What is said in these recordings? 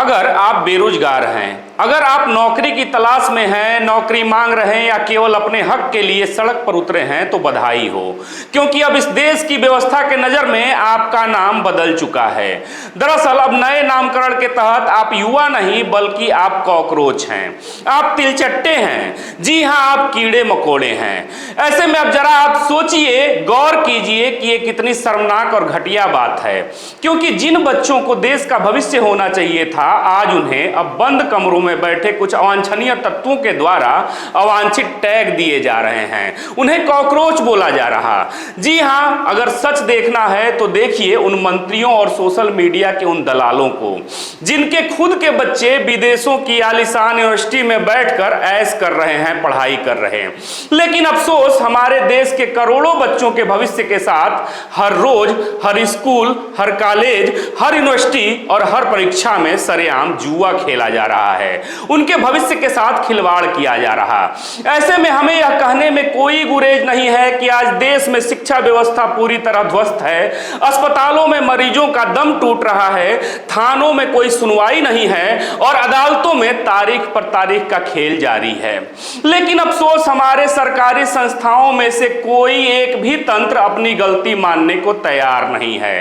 अगर आप बेरोजगार हैं, अगर आप नौकरी की तलाश में हैं, नौकरी मांग रहे हैं या केवल अपने हक के लिए सड़क पर उतरे हैं तो बधाई हो, क्योंकि अब इस देश की व्यवस्था के नज़र में आपका नाम बदल चुका है। दरअसल अब नए नामकरण के तहत आप युवा नहीं बल्कि आप कॉकरोच हैं, आप तिलचट्टे हैं, जी हाँ आप कीड़े मकोड़े हैं। ऐसे में अब जरा आप सोचिए, गौर कीजिए कि ये कितनी शर्मनाक और घटिया बात है, क्योंकि जिन बच्चों को देश का भविष्य होना चाहिए था आज उन्हें अब बंद कमरों में बैठे कुछ अवांछनीय तत्वों के द्वारा अवांछित टैग दिए जा रहे हैं, उन्हें कॉकरोच बोला जा रहा। जी हाँ, अगर सच देखना है तो देखिए उन मंत्रियों और सोशल मीडिया के उन दलालों को जिनके खुद के बच्चे विदेशों की आलीशान यूनिवर्सिटी में बैठकर ऐश कर रहे हैं, पढ़ाई कर रहे हैं। लेकिन अफसोस हमारे देश के करोड़ों बच्चों के भविष्य के साथ हर रोज, हर स्कूल, हर कॉलेज, हर यूनिवर्सिटी और हर परीक्षा में सरेआम जुआ खेला जा रहा है, उनके भविष्य के साथ खिलवाड़ किया जा रहा। ऐसे में हमें यह कहने में कोई गुरेज नहीं है कि आज देश में शिक्षा व्यवस्था पूरी तरह ध्वस्त है, अस्पतालों में मरीजों का दम टूट रहा है, थानों में कोई सुनवाई नहीं है और अदालतों में तारीख पर तारीख का खेल जारी है। लेकिन अफसोस हमारे सरकारी संस्थाओं में से कोई एक भी तंत्र अपनी गलती मानने को तैयार नहीं है,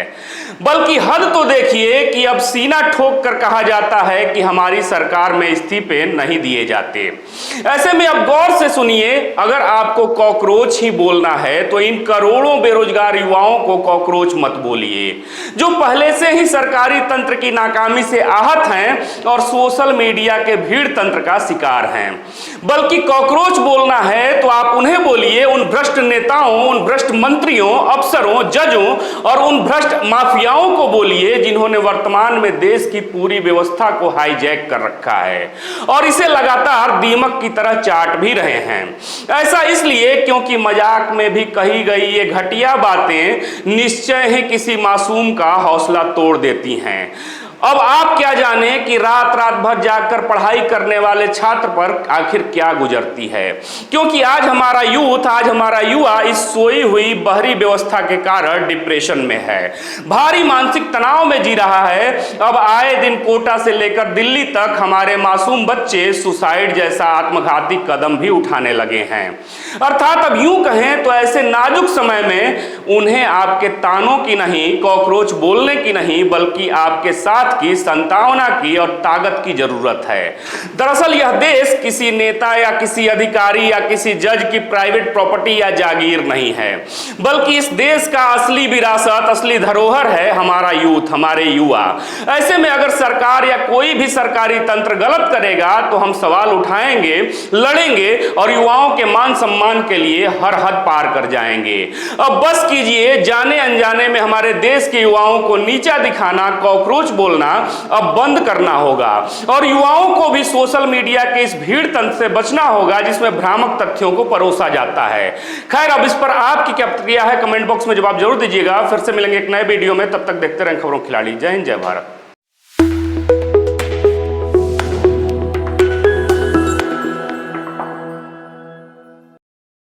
बल्कि हद तो देखिए कि अब सीना ठोक कर कहा जाता है कि हमारी सरकार में इस्तीफे नहीं दिए जाते। ऐसे में अब गौर से सुनिए, अगर आपको कॉकरोच ही बोलना है तो इन करोड़ों बेरोजगार युवाओं को कॉकरोच मत बोलिए, जो पहले से ही सरकारी तंत्र की नाकामी से आहत हैं और सोशल मीडिया के भीड़ तंत्र का शिकार हैं। बल्कि कॉकरोच बोलना है तो आप उन्हें बोलिए, उन भ्रष्ट नेताओं, उन भ्रष्ट मंत्रियों, अफसरों, जजों और उन भ्रष्ट माफियाओं को बोलिए जिन्होंने वर्तमान में देश की पूरी व्यवस्था को हाईजैक कर रखा है और इसे लगातार दीमक की तरह चाट भी रहे हैं। ऐसा इसलिए क्योंकि मजाक में भी कही गई ये घटिया बातें निश्चय ही किसी मासूम का हौसला तोड़ देती हैं। अब आप क्या जाने कि रात रात भर जाकर पढ़ाई करने वाले छात्र पर आखिर क्या गुजरती है, क्योंकि आज हमारा यूथ, आज हमारा युवा इस सोई हुई बहरी व्यवस्था के कारण डिप्रेशन में है, भारी मानसिक तनाव में जी रहा है। अब आए दिन कोटा से लेकर दिल्ली तक हमारे मासूम बच्चे सुसाइड जैसा आत्मघाती कदम भी उठाने लगे हैं। अर्थात अब यूं कहें तो ऐसे नाजुक समय में उन्हें आपके तानों की नहीं, कॉकरोच बोलने की नहीं, बल्कि आपके साथ की, संतावना की और ताकत की जरूरत है। दरअसल यह देश किसी नेता या किसी अधिकारी या किसी जज की प्राइवेट प्रॉपर्टी या जागीर नहीं है, बल्कि इस देश का असली विरासत, असली धरोहर है हमारा यूथ, हमारे युवा। ऐसे में अगर सरकार या कोई भी सरकारी तंत्र गलत करेगा तो हम सवाल उठाएंगे, लड़ेंगे और युवाओं के मान सम्मान के लिए हर हद पार कर जाएंगे। अब बस कीजिए, जाने अनजाने में हमारे देश के युवाओं को नीचा दिखाना, कॉकरोच बोलना अब बंद करना होगा और युवाओं को भी सोशल मीडिया के इस भीड़ तंत्र से बचना होगा जिसमें भ्रामक तथ्यों को परोसा जाता है। खैर, अब इस पर आपकी क्या प्रतिक्रिया है, कमेंट बॉक्स में जवाब जरूर दीजिएगा। फिर से मिलेंगे एक नए वीडियो में, तब तक देखते रहें खबरों खिलाड़ी। जय हिंद, जय भारत।